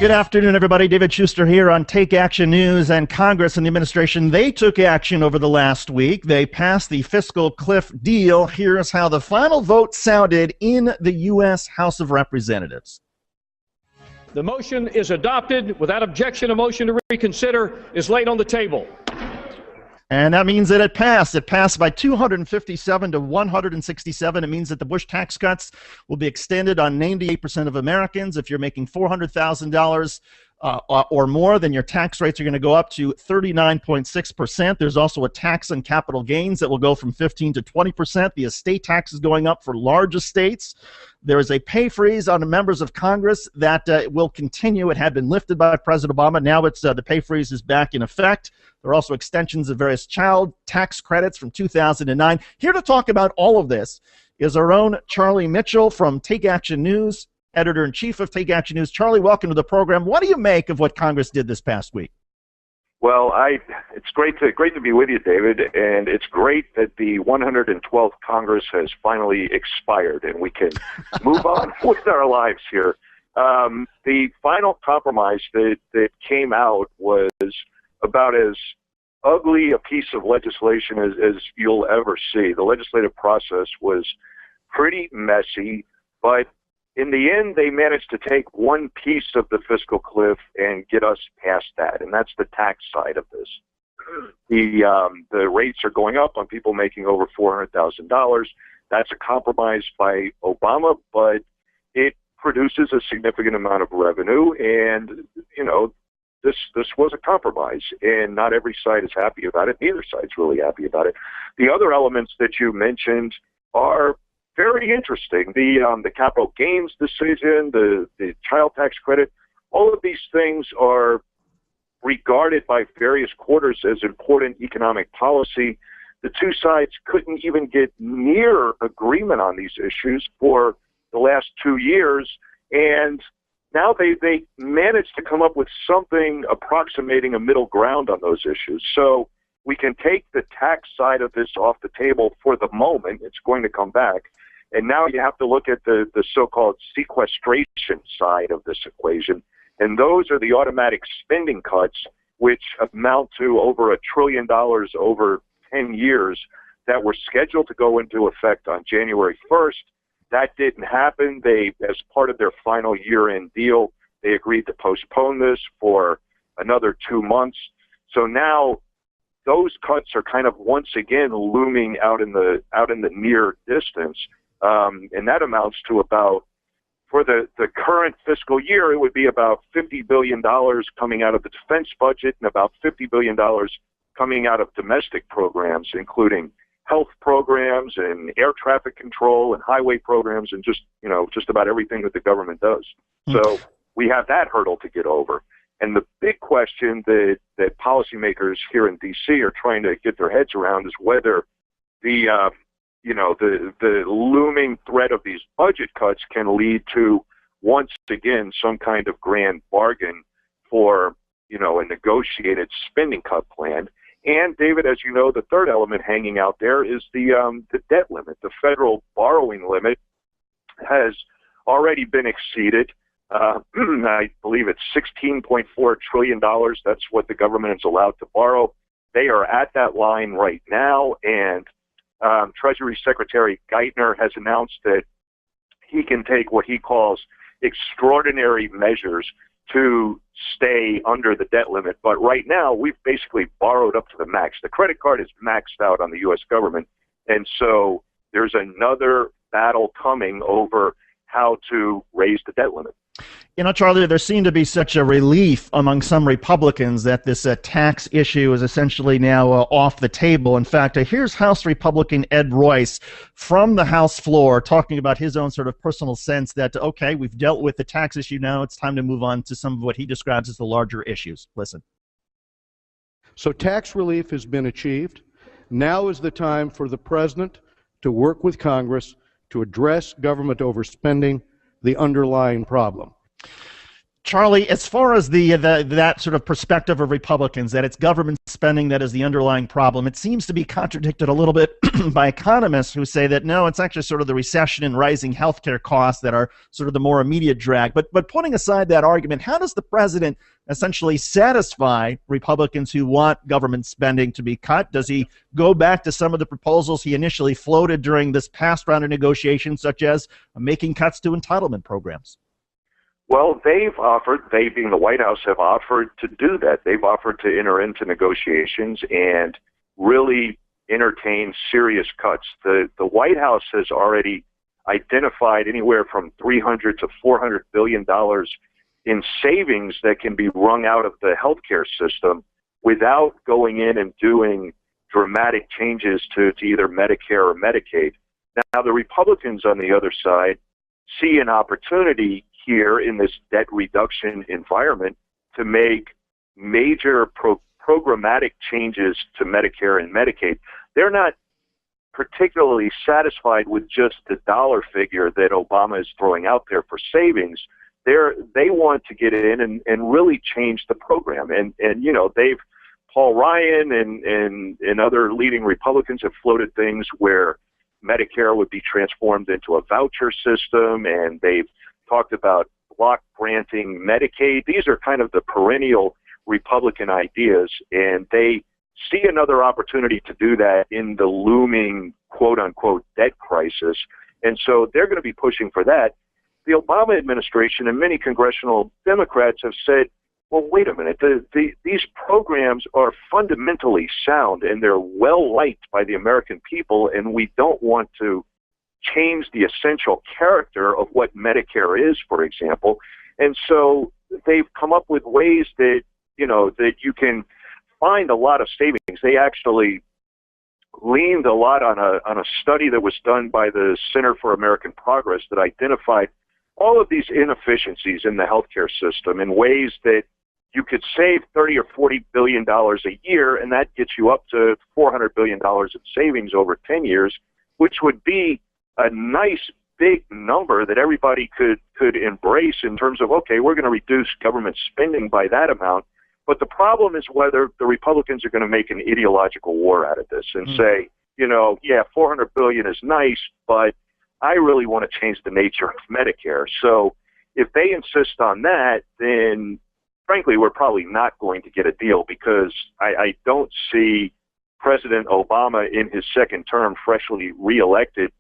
Good afternoon, everybody. David Shuster here on Take Action News. And Congress and the administration, they took action over the last week. They passed the fiscal cliff deal. Here's how the final vote sounded in the U.S. House of Representatives. The motion is adopted. Without objection, a motion to reconsider is laid on the table. And that means that it passed. It passed by 257 to 167. It means that the Bush tax cuts will be extended on 98% of Americans. If you're making $400,000 or more, then your tax rates are going to go up to 39.6%. There's also a tax on capital gains that will go from 15 to 20%. The estate tax is going up for large estates. There is a pay freeze on the members of Congress that will continue. It had been lifted by President Obama. Now it's the pay freeze is back in effect. There are also extensions of various child tax credits from 2009. Here to talk about all of this is our own Charlie Mitchell from Take Action News, editor-in-chief of Take Action News. Charlie, welcome to the program. What do you make of what Congress did this past week? Well, it's great to be with you, David, and it's great that the 112th Congress has finally expired and we can move on with our lives here. The final compromise that came out was about as ugly a piece of legislation as you'll ever see. The legislative process was pretty messy, but in the end, they managed to take one piece of the fiscal cliff and get us past that, and that's the tax side of this. The rates are going up on people making over $400,000. That's a compromise by Obama, but it produces a significant amount of revenue, and this was a compromise, and not every side is happy about it. Neither side's really happy about it. The other elements that you mentioned are very interesting. The capital gains decision, the child tax credit, all of these things are regarded by various quarters as important economic policy. The two sides couldn't even get near agreement on these issues for the last 2 years, and now they managed to come up with something approximating a middle ground on those issues. So we can take the tax side of this off the table for the moment. It's going to come back. And now you have to look at the so-called sequestration side of this equation. And those are the automatic spending cuts, which amount to over $1 trillion over 10 years that were scheduled to go into effect on January 1st. That didn't happen. They, as part of their final year-end deal, they agreed to postpone this for another 2 months. So now those cuts are kind of once again looming out in the near distance. And that amounts to about, for the current fiscal year, it would be about $50 billion coming out of the defense budget and about $50 billion coming out of domestic programs, including health programs and air traffic control and highway programs and just about everything that the government does. So we have that hurdle to get over. And the big question that policymakers here in D.C. are trying to get their heads around is whether the looming threat of these budget cuts can lead to, once again, some kind of grand bargain for, a negotiated spending cut plan. And, David, as you know, the third element hanging out there is the debt limit. The federal borrowing limit has already been exceeded. I believe it's $16.4 trillion. That's what the government is allowed to borrow. They are at that line right now, and Treasury Secretary Geithner has announced that he can take what he calls extraordinary measures to stay under the debt limit. But right now, we've basically borrowed up to the max. The credit card is maxed out on the U.S. government, and so there's another battle coming over how to raise the debt limit. Charlie, there seemed to be such a relief among some Republicans that this tax issue is essentially now off the table. In fact, here's House Republican Ed Royce from the House floor talking about his own sort of personal sense that, okay, we've dealt with the tax issue now. It's time to move on to some of what he describes as the larger issues. Listen. So tax relief has been achieved. Now is the time for the president to work with Congress to address government overspending, the underlying problem. Charlie, as far as the that sort of perspective of Republicans, that it's government spending that is the underlying problem, it seems to be contradicted a little bit by economists who say that no, it's actually sort of the recession and rising healthcare costs that are sort of the more immediate drag. But putting aside that argument, how does the president essentially satisfy Republicans who want government spending to be cut? Does he go back to some of the proposals he initially floated during this past round of negotiations, such as making cuts to entitlement programs? Well, they being the White House, have offered to do that. They've offered to enter into negotiations and really entertain serious cuts. The White House has already identified anywhere from $300 to $400 billion in savings that can be wrung out of the healthcare system without going in and doing dramatic changes to either Medicare or Medicaid. Now, the Republicans on the other side see an opportunity here in this debt reduction environment to make major programmatic changes to Medicare and Medicaid. They're not particularly satisfied with just the dollar figure that Obama is throwing out there for savings. They want to get in and really change the program. And you know, Paul Ryan and other leading Republicans have floated things where Medicare would be transformed into a voucher system, and they've talked about block granting Medicaid. These are kind of the perennial Republican ideas, and they see another opportunity to do that in the looming quote-unquote debt crisis. And so they're going to be pushing for that. The Obama administration and many congressional Democrats have said, well, wait a minute, these programs are fundamentally sound and they're well liked by the American people, and we don't want to change the essential character of what Medicare is, for example. And so they've come up with ways that, you know, that you can find a lot of savings. They actually leaned a lot on a study that was done by the Center for American Progress that identified all of these inefficiencies in the healthcare system in ways that you could save $30 or $40 billion a year, and that gets you up to $400 billion in savings over 10 years, which would be a nice big number that everybody could embrace in terms of, okay, we're going to reduce government spending by that amount. But the problem is whether the Republicans are going to make an ideological war out of this and say, you know, yeah, $400 billion is nice, but I really want to change the nature of Medicare. So if they insist on that, then frankly, we're probably not going to get a deal, because I don't see President Obama in his second term, freshly reelected,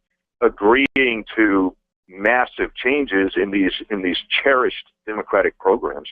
agreeing to massive changes in these cherished Democratic programs.